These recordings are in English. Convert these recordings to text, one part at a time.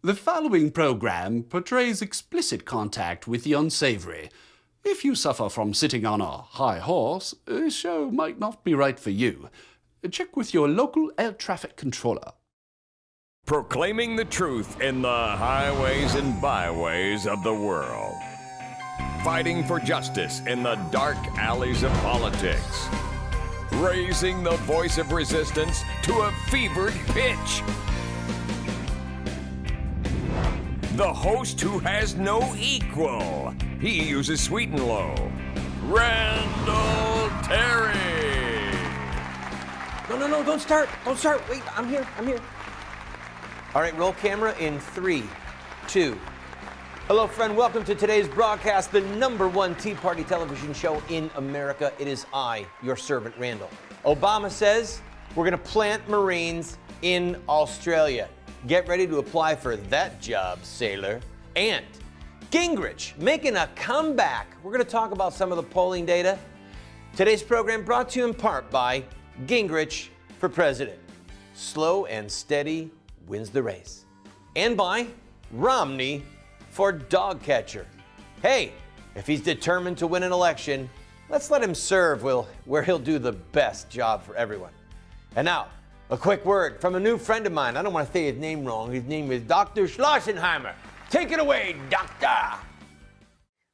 The following program portrays explicit contact with the unsavory. If you suffer from sitting on a high horse, this show might not be right for you. Check with your local air traffic controller. Proclaiming the truth in the highways and byways of the world. Fighting for justice in the dark alleys of politics. Raising the voice of resistance to a fevered pitch. The host who has no equal. He uses sweet and low. Randall Terry. No, don't start. Wait, I'm here. All right, roll camera in 3, 2. Hello, friend. Welcome to today's broadcast, the #1 Tea Party television show in America. It is I, your servant, Randall. Obama says we're going to plant Marines in Australia. Get ready to apply for that job, sailor. And Gingrich making a comeback. We're going to talk about some of the polling data. Today's program brought to you in part by Gingrich for president. Slow and steady wins the race. And by Romney for dog catcher. Hey, if he's determined to win an election, let's let him serve where he'll do the best job for everyone. And now, a quick word from a new friend of mine. I don't want to say his name wrong. His name is Dr. Schlossenheimer. Take it away, doctor.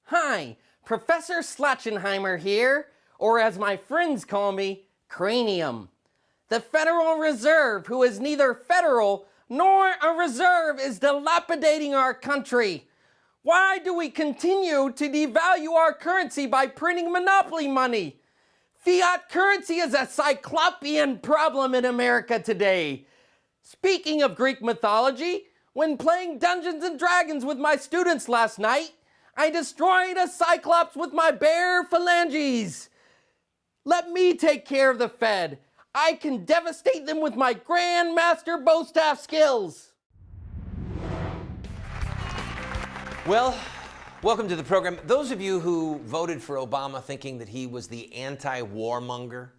Hi, Professor Schlossenheimer here, or as my friends call me, Cranium. The Federal Reserve, who is neither federal nor a reserve, is dilapidating our country. Why do we continue to devalue our currency by printing monopoly money? Fiat currency is a cyclopean problem in America today. Speaking of Greek mythology, when playing Dungeons and Dragons with my students last night, I destroyed a cyclops with my bare phalanges. Let me take care of the Fed. I can devastate them with my Grandmaster Bowstaff skills. Well, welcome to the program. Those of you who voted for Obama thinking that he was the anti-warmonger,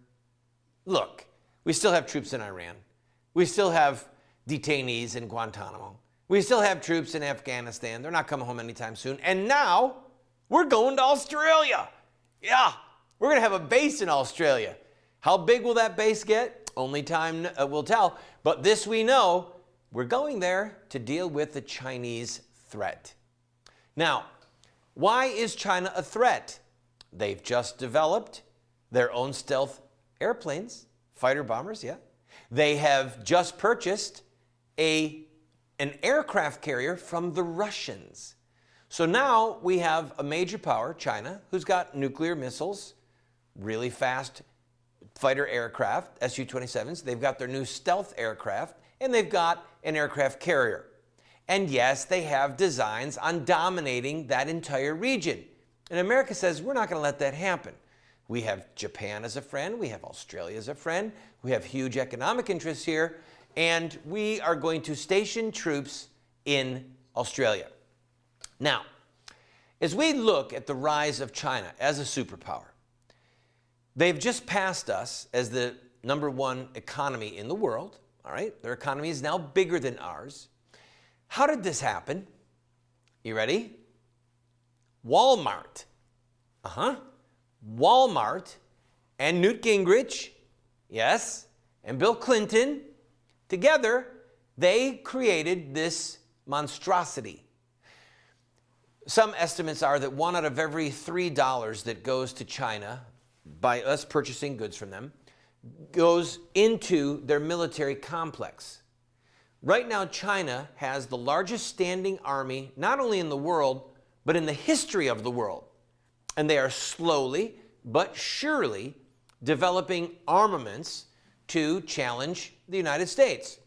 look, we still have troops in Iran. We still have detainees in Guantanamo. We still have troops in Afghanistan. They're not coming home anytime soon. And now we're going to Australia. Yeah, we're going to have a base in Australia. How big will that base get? Only time will tell. But this we know, we're going there to deal with the Chinese threat. Now, why is China a threat? They've just developed their own stealth airplanes, fighter bombers, yeah. They have just purchased an aircraft carrier from the Russians. So now we have a major power, China, who's got nuclear missiles, really fast fighter aircraft, Su-27s. They've got their new stealth aircraft, and they've got an aircraft carrier. And yes, they have designs on dominating that entire region. And America says, we're not going to let that happen. We have Japan as a friend. We have Australia as a friend. We have huge economic interests here. And we are going to station troops in Australia. Now, as we look at the rise of China as a superpower, they've just passed us as the #1 economy in the world. All right, their economy is now bigger than ours. How did this happen? You ready? Walmart. Walmart and Newt Gingrich, yes, and Bill Clinton, together, they created this monstrosity. Some estimates are that 1 out of every $3 that goes to China by us purchasing goods from them goes into their military complex. Right now, China has the largest standing army, not only in the world, but in the history of the world. And they are slowly but surely developing armaments to challenge the United States.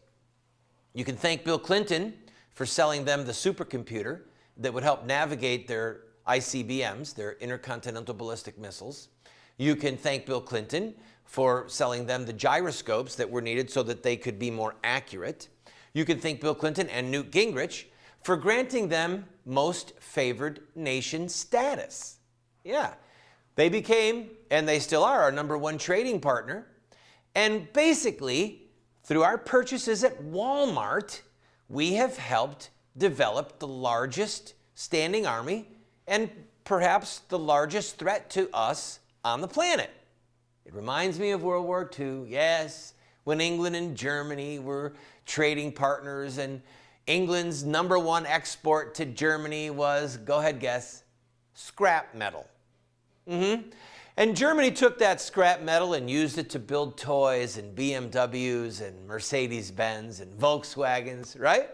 You can thank Bill Clinton for selling them the supercomputer that would help navigate their ICBMs, their intercontinental ballistic missiles. You can thank Bill Clinton for selling them the gyroscopes that were needed so that they could be more accurate. You can thank Bill Clinton and Newt Gingrich for granting them most favored nation status. Yeah, they became, and they still are, our #1 trading partner. And basically, through our purchases at Walmart, we have helped developed the largest standing army and perhaps the largest threat to us on the planet. It reminds me of World War II, yes, when England and Germany were trading partners, and England's #1 export to Germany was, go ahead guess, scrap metal. And Germany took that scrap metal and used it to build toys and BMWs and Mercedes-Benz and Volkswagens, right?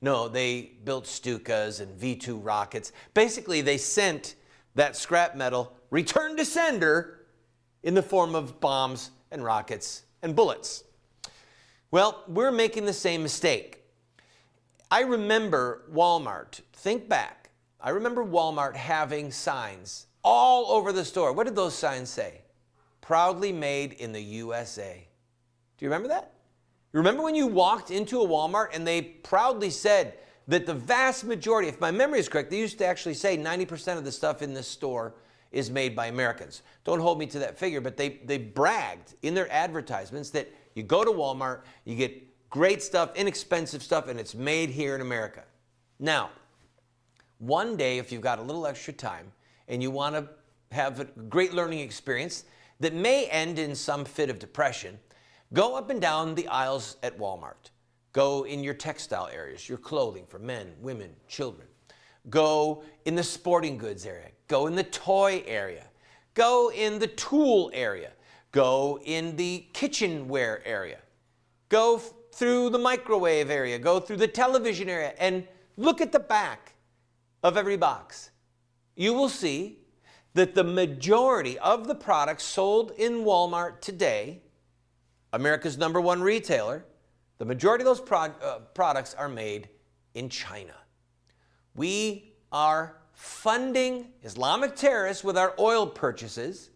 No, they built Stukas and V-2 rockets. Basically, they sent that scrap metal, return to sender, in the form of bombs and rockets and bullets. Well, we're making the same mistake. I remember Walmart, think back, I remember Walmart having signs all over the store. What did those signs say? Proudly made in the USA. Do you remember that? You remember when you walked into a Walmart and they proudly said that the vast majority, if my memory is correct, they used to actually say 90% of the stuff in this store is made by Americans. Don't hold me to that figure, but they bragged in their advertisements that you go to Walmart, you get great stuff, inexpensive stuff, and it's made here in America. Now, one day, if you've got a little extra time and you want to have a great learning experience that may end in some fit of depression, go up and down the aisles at Walmart. Go in your textile areas, your clothing for men, women, children. Go in the sporting goods area. Go in the toy area. Go in the tool area. Go in the kitchenware area. Go through the microwave area. Go through the television area and look at the back of every box. You will see that the majority of the products sold in Walmart today, America's #1 retailer, the majority of those products are made in China. We are funding Islamic terrorists with our oil purchases,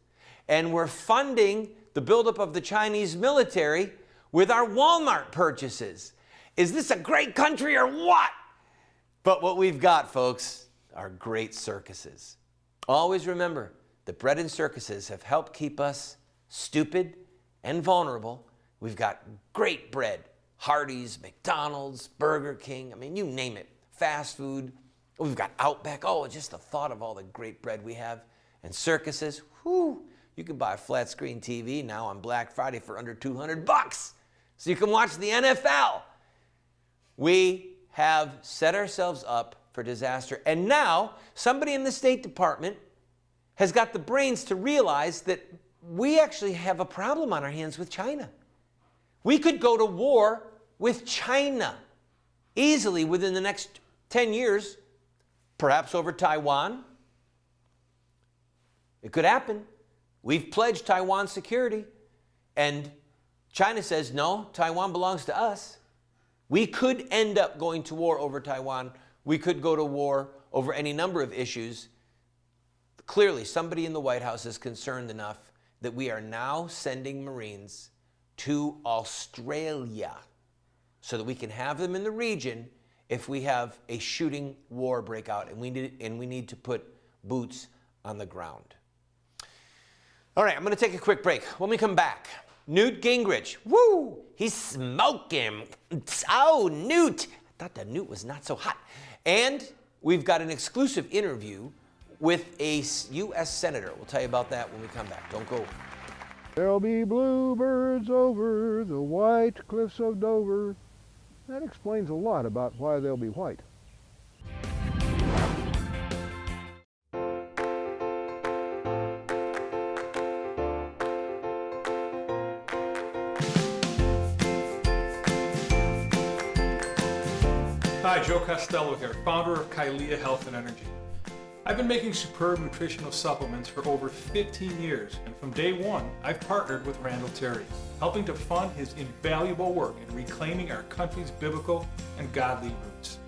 and we're funding the buildup of the Chinese military with our Walmart purchases. Is this a great country or what? But what we've got, folks, are great circuses. Always remember that bread and circuses have helped keep us stupid and vulnerable. We've got great bread. Hardee's, McDonald's, Burger King, I mean, you name it. Fast food. We've got Outback. Oh, just the thought of all the great bread we have. And circuses, whew, you can buy a flat screen TV now on Black Friday for under $200. So you can watch the NFL. We have set ourselves up for disaster. And now somebody in the State Department has got the brains to realize that we actually have a problem on our hands with China. We could go to war with China easily within the next 10 years, perhaps over Taiwan. It could happen. We've pledged Taiwan security, and China says, no, Taiwan belongs to us. We could end up going to war over Taiwan. We could go to war over any number of issues. Clearly, somebody in the White House is concerned enough that we are now sending Marines to Australia so that we can have them in the region if we have a shooting war break out and we need to put boots on the ground. All right, I'm going to take a quick break. When we come back, Newt Gingrich, woo, he's smoking. Oh, Newt. I thought the Newt was not so hot. And we've got an exclusive interview with a U.S. Senator. We'll tell you about that when we come back. Don't go. There'll be bluebirds over the white cliffs of Dover. That explains a lot about why they'll be white. Hi, Joe Costello here, founder of Kylea Health and Energy. I've been making superb nutritional supplements for over 15 years, and from day one, I've partnered with Randall, helping to fund his invaluable work in reclaiming our country's biblical and godly roots.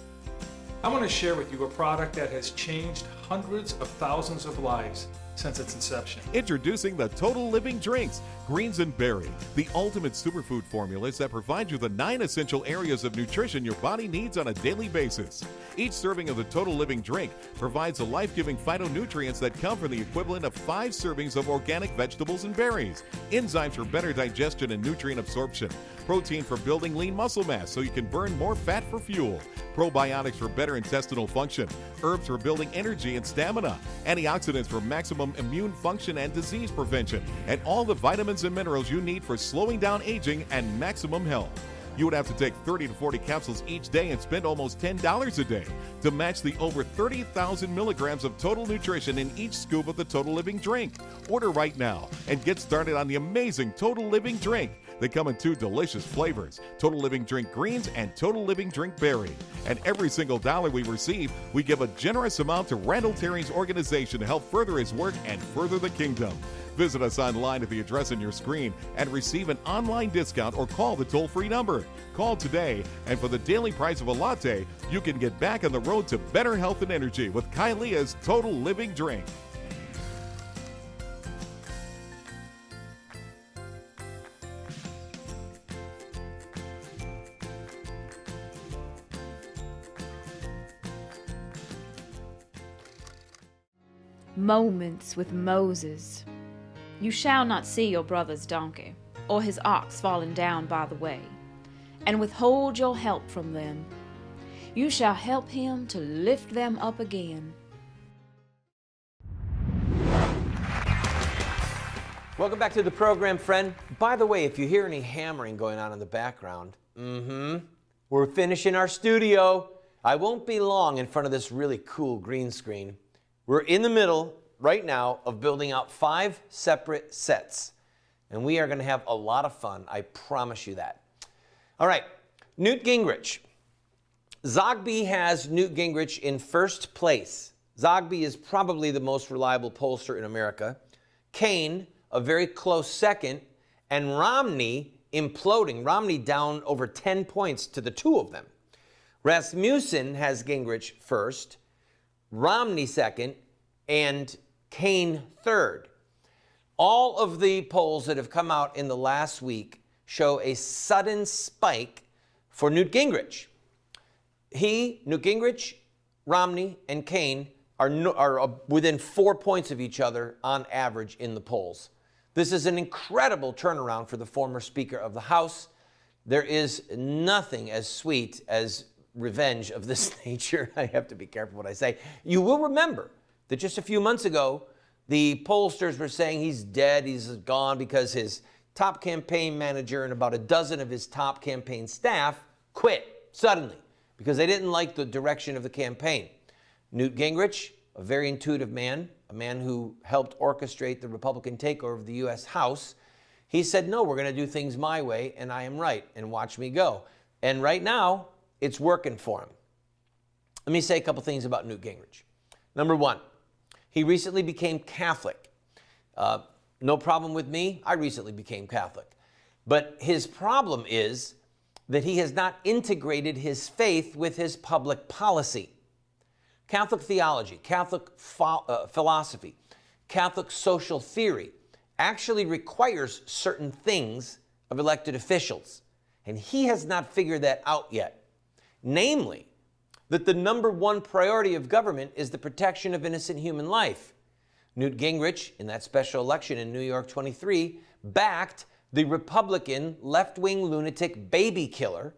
I want to share with you a product that has changed hundreds of thousands of lives since its inception. Introducing the Total Living Drinks, Greens and Berry, the ultimate superfood formulas that provide you the 9 essential areas of nutrition your body needs on a daily basis. Each serving of the Total Living Drink provides the life-giving phytonutrients that come from the equivalent of 5 servings of organic vegetables and berries, enzymes for better digestion and nutrient absorption, protein for building lean muscle mass so you can burn more fat for fuel, probiotics for better intestinal function, herbs for building energy and stamina, antioxidants for maximum immune function and disease prevention, and all the vitamins and minerals you need for slowing down aging and maximum health. You would have to take 30 to 40 capsules each day and spend almost $10 a day to match the over 30,000 milligrams of total nutrition in each scoop of the Total Living Drink. Order right now and get started on the amazing Total Living Drink. They come in 2 delicious flavors, Total Living Drink Greens and Total Living Drink Berry. And every single dollar we receive, we give a generous amount to Randall Terry's organization to help further his work and further the kingdom. Visit us online at the address on your screen and receive an online discount or call the toll-free number. Call today, and for the daily price of a latte, you can get back on the road to better health and energy with Kylea's Total Living Drink. Moments with Moses. You shall not see your brother's donkey, or his ox fallen down by the way, and withhold your help from them. You shall help him to lift them up again. Welcome back to the program, friend. By the way, if you hear any hammering going on in the background, we're finishing our studio. I won't be long in front of this really cool green screen. We're in the middle right now of building out 5 separate sets, and we are going to have a lot of fun. I promise you that. All right, Newt Gingrich. Zogby has Newt Gingrich in first place. Zogby is probably the most reliable pollster in America. Kaine, a very close second, and Romney imploding. Romney down over 10 points to the 2 of them. Rasmussen has Gingrich first, Romney second, and Kaine third. All of the polls that have come out in the last week show a sudden spike for Newt Gingrich. Newt Gingrich, Romney, and Kaine are within 4 points of each other on average in the polls. This is an incredible turnaround for the former Speaker of the House. There is nothing as sweet as revenge of this nature. I have to be careful what I say. You will remember that just a few months ago, the pollsters were saying he's dead, he's gone, because his top campaign manager and about a dozen of his top campaign staff quit suddenly because they didn't like the direction of the campaign. Newt Gingrich, a very intuitive man, a man who helped orchestrate the Republican takeover of the U.S. House, he said, no, we're going to do things my way, and I am right, and watch me go. And right now, it's working for him. Let me say a couple things about Newt Gingrich. Number one, he recently became Catholic. No problem with me. I recently became Catholic. But his problem is that he has not integrated his faith with his public policy. Catholic theology, Catholic philosophy, Catholic social theory actually requires certain things of elected officials. And he has not figured that out yet. Namely, that the number one priority of government is the protection of innocent human life. Newt Gingrich, in that special election in New York 23, backed the Republican left-wing lunatic baby killer,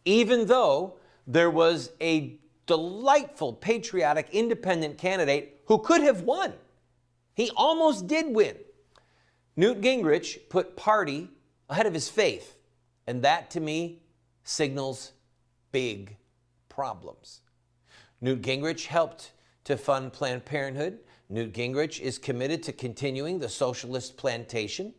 even though there was a delightful, patriotic, independent candidate who could have won. He almost did win. Newt Gingrich put party ahead of his faith, and that, to me, signals big problems. Newt Gingrich helped to fund Planned Parenthood. Newt Gingrich is committed to continuing the socialist plantation.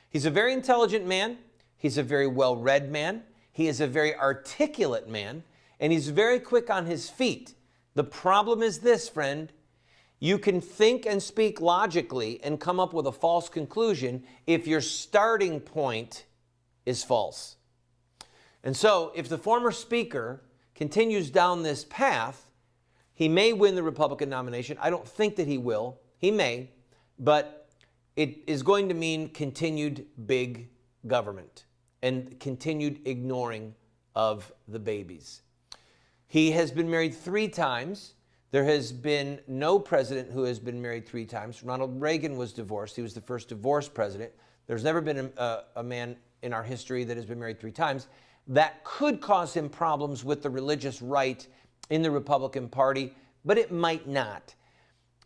He's a very intelligent man. He's a very well-read man. He is a very articulate man, and he's very quick on his feet. The problem is this, friend. You can think and speak logically and come up with a false conclusion if your starting point is false. And so, if the former speaker continues down this path, he may win the Republican nomination. I don't think that he will. He may, but it is going to mean continued big government and continued ignoring of the babies. He has been married 3 times. There has been no president who has been married 3 times. Ronald Reagan was divorced. He was the first divorced president. There's never been a man in our history that has been married 3 times. That could cause him problems with the religious right in the Republican Party, but it might not.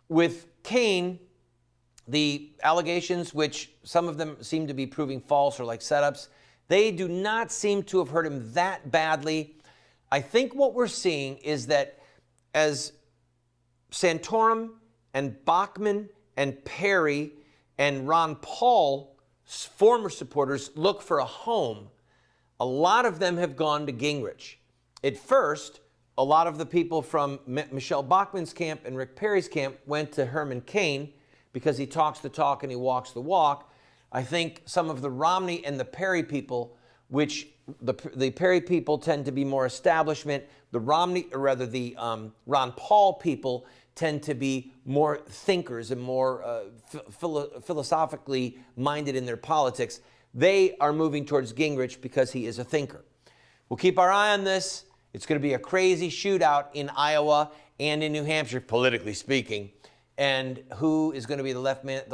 With Cain, the allegations, which some of them seem to be proving false or like setups, they do not seem to have hurt him that badly. I think what we're seeing is that as Santorum and Bachmann and Perry and Ron Paul, former supporters, look for a home, a lot of them have gone to Gingrich. At first, a lot of the people from Michelle Bachmann's camp and Rick Perry's camp went to Herman Cain because he talks the talk and he walks the walk. I think some of the Romney and the Perry people, which the Perry people tend to be more establishment, the Romney, or rather the Ron Paul people tend to be more thinkers and more philosophically minded in their politics. They are moving towards Gingrich because he is a thinker. We'll keep our eye on this. It's going to be a crazy shootout in Iowa and in New Hampshire, politically speaking. And who is going to be the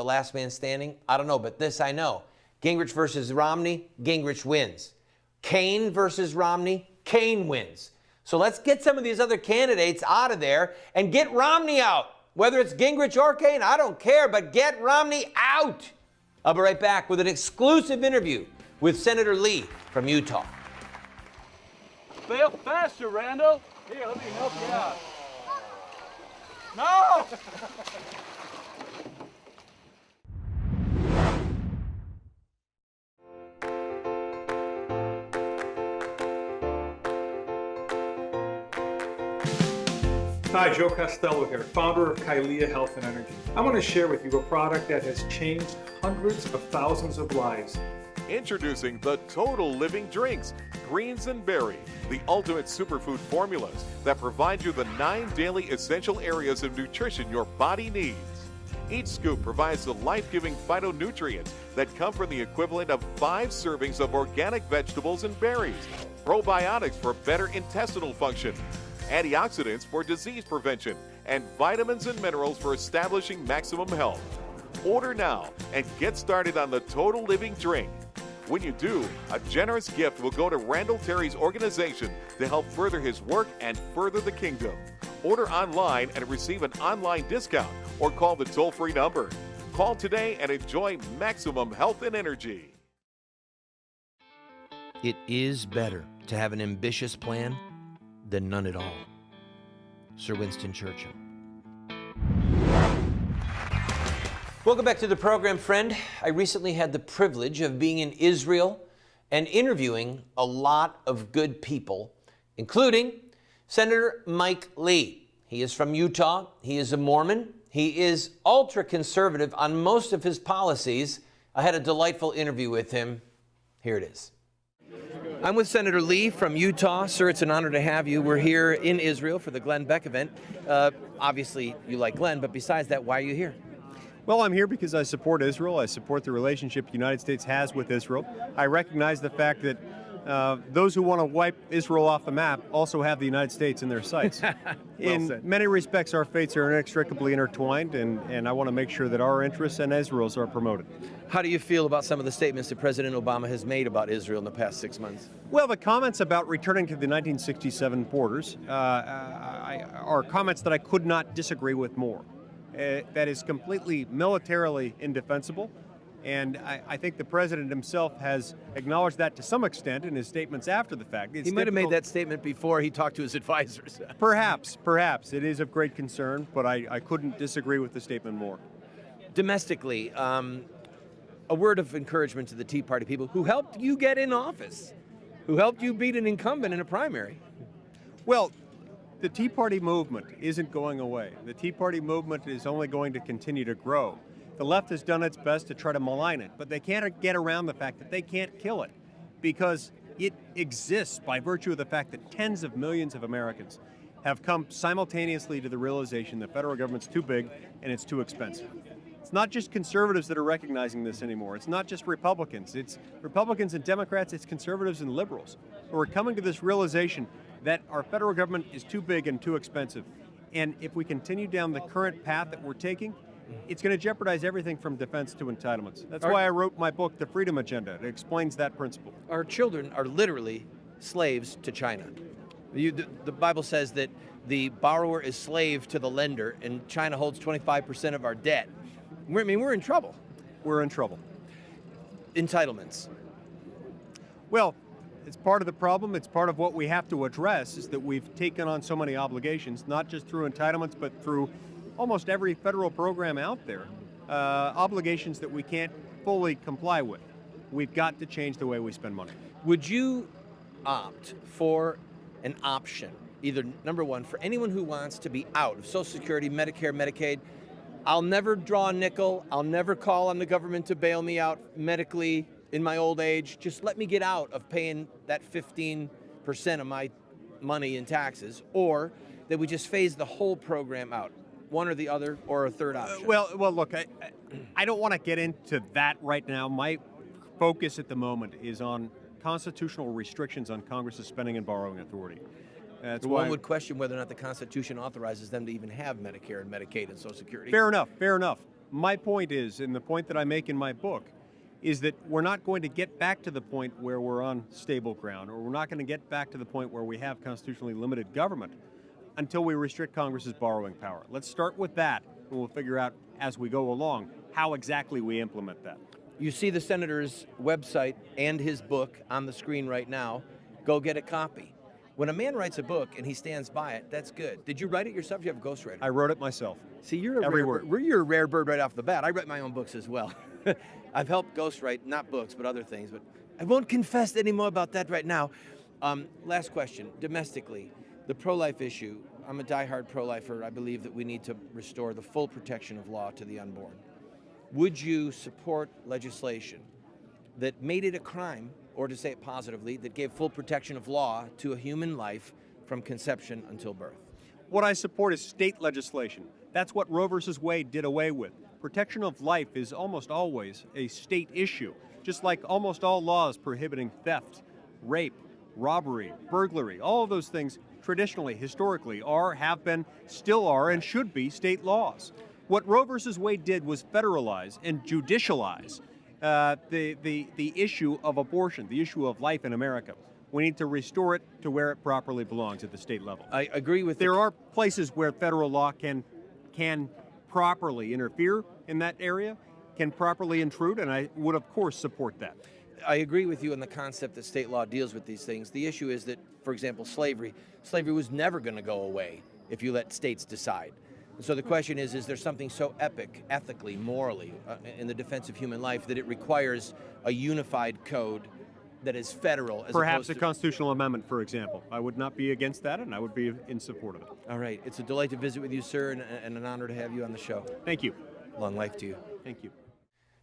last man standing? I don't know, but this I know. Gingrich versus Romney, Gingrich wins. Cain versus Romney, Cain wins. So let's get some of these other candidates out of there and get Romney out. Whether it's Gingrich or Cain, I don't care, but get Romney out. I'll be right back with an exclusive interview with Senator Lee from Utah. Fail faster, Randall. Here, let me help you out. No! Hi, Joe Costello here, founder of Kailea Health and Energy. I want to share with you a product that has changed hundreds of thousands of lives. Introducing the Total Living Drinks, Greens and Berry, the ultimate superfood formulas that provide you the 9 daily essential areas of nutrition your body needs. Each scoop provides the life-giving phytonutrients that come from the equivalent of 5 servings of organic vegetables and berries, probiotics for better intestinal function, antioxidants for disease prevention, and vitamins and minerals for establishing maximum health. Order now and get started on the Total Living Drink. When you do, a generous gift will go to Randall Terry's organization to help further his work and further the kingdom. Order online and receive an online discount or call the toll-free number. Call today and enjoy maximum health and energy. It is better to have an ambitious plan than none at all. Sir Winston Churchill. Welcome back to the program, friend. I recently had the privilege of being in Israel and interviewing a lot of good people, including Senator Mike Lee. He is from Utah. He is a Mormon. He is ultra-conservative on most of his policies. I had a delightful interview with him. Here it is. I'm with Senator Lee from Utah. Sir, it's an honor to have you. We're here in Israel for the Glenn Beck event. Obviously, you like Glenn, but besides that, why are you here? Well, I'm here because I support Israel. I support the relationship the United States has with Israel. I recognize the fact that those who want to wipe Israel off the map also have the United States in their sights. In many respects, our fates are inextricably intertwined, and I want to make sure that our interests and Israel's are promoted. How do you feel about some of the statements that President Obama has made about Israel in the past 6 months? Well, the comments about returning to the 1967 borders are comments that I could not disagree with more. That is completely militarily indefensible. And I think the president himself has acknowledged that to some extent in his statements after the fact. He might have made that statement before he talked to his advisors. Perhaps. It is of great concern, but I couldn't disagree with the statement more. Domestically, a word of encouragement to the Tea Party people who helped you get in office, who helped you beat an incumbent in a primary. Well, the Tea Party movement isn't going away. The Tea Party movement is only going to continue to grow. The left has done its best to try to malign it, but they can't get around the fact that they can't kill it because it exists by virtue of the fact that tens of millions of Americans have come simultaneously to the realization the federal government's too big and it's too expensive. It's not just conservatives that are recognizing this anymore. It's not just Republicans. It's Republicans and Democrats. It's conservatives and liberals who are coming to this realization that our federal government is too big and too expensive. And if we continue down the current path that we're taking, it's going to jeopardize everything from defense to entitlements. That's why I wrote my book, The Freedom Agenda. It explains that principle. Our children are literally slaves to China. The Bible says that the borrower is slave to the lender, and China holds 25% of our debt. We're in trouble. We're in trouble. Entitlements. Well, it's part of the problem. It's part of what we have to address, is that we've taken on so many obligations, not just through entitlements, but through almost every federal program out there, obligations that we can't fully comply with. We've got to change the way we spend money. Would you opt for an option, either number one, for anyone who wants to be out of Social Security, Medicare, Medicaid? I'll never draw a nickel. I'll never call on the government to bail me out medically in my old age. Just let me get out of paying that 15% of my money in taxes, or that we just phase the whole program out. One or the other, or a third option? Well, look, I don't want to get into that right now. My focus at the moment is on constitutional restrictions on Congress's spending and borrowing authority. That's why one would question whether or not the Constitution authorizes them to even have Medicare and Medicaid and Social Security. Fair enough. My point is, and the point that I make in my book, is that we're not going to get back to the point where we're on stable ground, or we're not going to get back to the point where we have constitutionally limited government until we restrict Congress's borrowing power. Let's start with that, and we'll figure out as we go along how exactly we implement that. You see the senator's website and his book on the screen right now. Go get a copy. When a man writes a book and he stands by it, that's good. Did you write it yourself? Do you have a ghostwriter? I wrote it myself. See, you're a rare bird right off the bat. I write my own books as well. I've helped ghostwrite, not books, but other things. But I won't confess any more about that right now. Last question. Domestically, the pro-life issue. I'm a diehard pro-lifer. I believe that we need to restore the full protection of law to the unborn. Would you support legislation that made it a crime, or to say it positively, that gave full protection of law to a human life from conception until birth? What I support is state legislation. That's what Roe versus Wade did away with. Protection of life is almost always a state issue, just like almost all laws prohibiting theft, rape, robbery, burglary. All of those things traditionally, historically, are, have been, still are, and should be state laws. What Roe versus Wade did was federalize and judicialize the issue of abortion, the issue of life in America. We need to restore it to where it properly belongs at the state level. I agree with There are places where federal law can properly interfere in that area, can properly intrude, and I would, of course, support that. I agree with you on the concept that state law deals with these things. The issue is that, for example, slavery was never going to go away if you let states decide. So the question is there something so epic, ethically, morally, in the defense of human life that it requires a unified code that is federal? Perhaps a constitutional amendment, for example. I would not be against that, and I would be in support of it. All right. It's a delight to visit with you, sir, and an honor to have you on the show. Thank you. Long life to you. Thank you.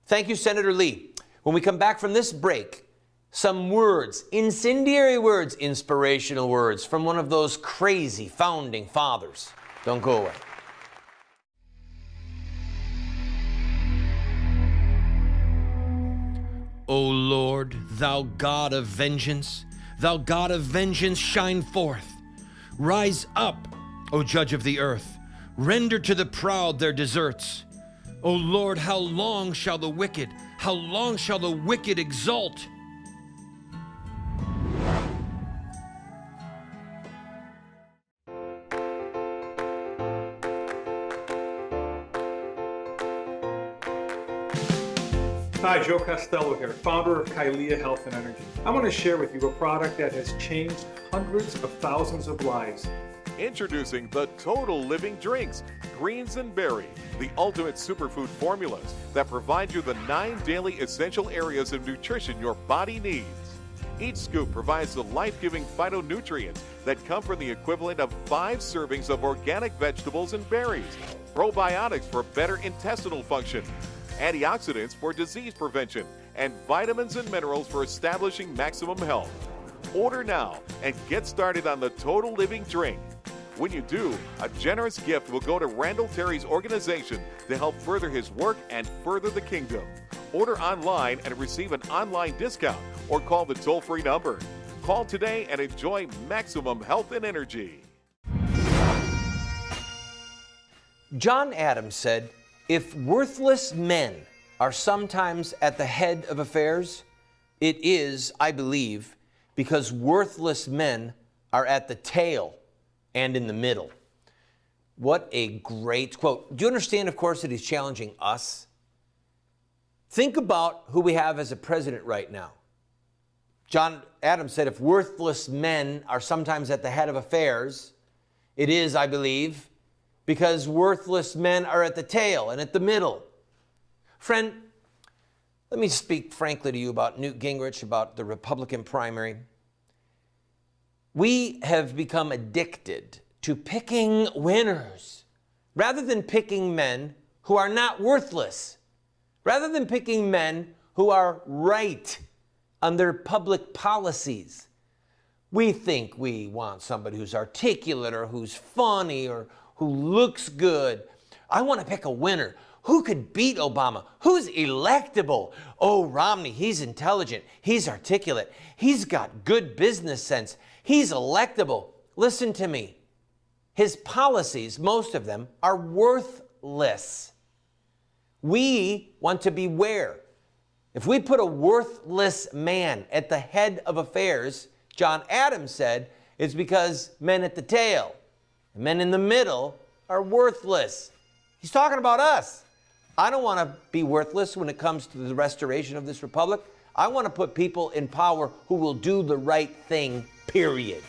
Thank you, Senator Lee. When we come back from this break, some words, incendiary words, inspirational words from one of those crazy founding fathers. Don't go away. O Lord, thou God of vengeance, shine forth. Rise up, O Judge of the earth, render to the proud their deserts. O Lord, how long shall the wicked exult? Hi, Joe Costello here, founder of Kailea Health and Energy. I want to share with you a product that has changed hundreds of thousands of lives. Introducing the Total Living Drinks, Greens and Berry, the ultimate superfood formulas that provide you the 9 daily essential areas of nutrition your body needs. Each scoop provides the life-giving phytonutrients that come from the equivalent of 5 servings of organic vegetables and berries, probiotics for better intestinal function, antioxidants for disease prevention, and vitamins and minerals for establishing maximum health. Order now and get started on the Total Living Drink. When you do, a generous gift will go to Randall Terry's organization to help further his work and further the kingdom. Order online and receive an online discount or call the toll-free number. Call today and enjoy maximum health and energy. John Adams said, If worthless men are sometimes at the head of affairs, it is, I believe, because worthless men are at the tail and in the middle. What a great quote. Do you understand, of course, that he's challenging us? Think about who we have as a president right now. John Adams said, if worthless men are sometimes at the head of affairs, it is, I believe, because worthless men are at the tail and at the middle. Friend, let me speak frankly to you about Newt Gingrich, about the Republican primary. We have become addicted to picking winners rather than picking men who are not worthless, rather than picking men who are right on their public policies. We think we want somebody who's articulate or who's funny or who looks good. I want to pick a winner. Who could beat Obama? Who's electable? Oh, Romney, he's intelligent. He's articulate. He's got good business sense. He's electable. Listen to me. His policies, most of them, are worthless. We want to beware. If we put a worthless man at the head of affairs, John Adams said, it's because men at the tail and men in the middle are worthless. He's talking about us. I don't want to be worthless when it comes to the restoration of this republic. I want to put people in power who will do the right thing, period.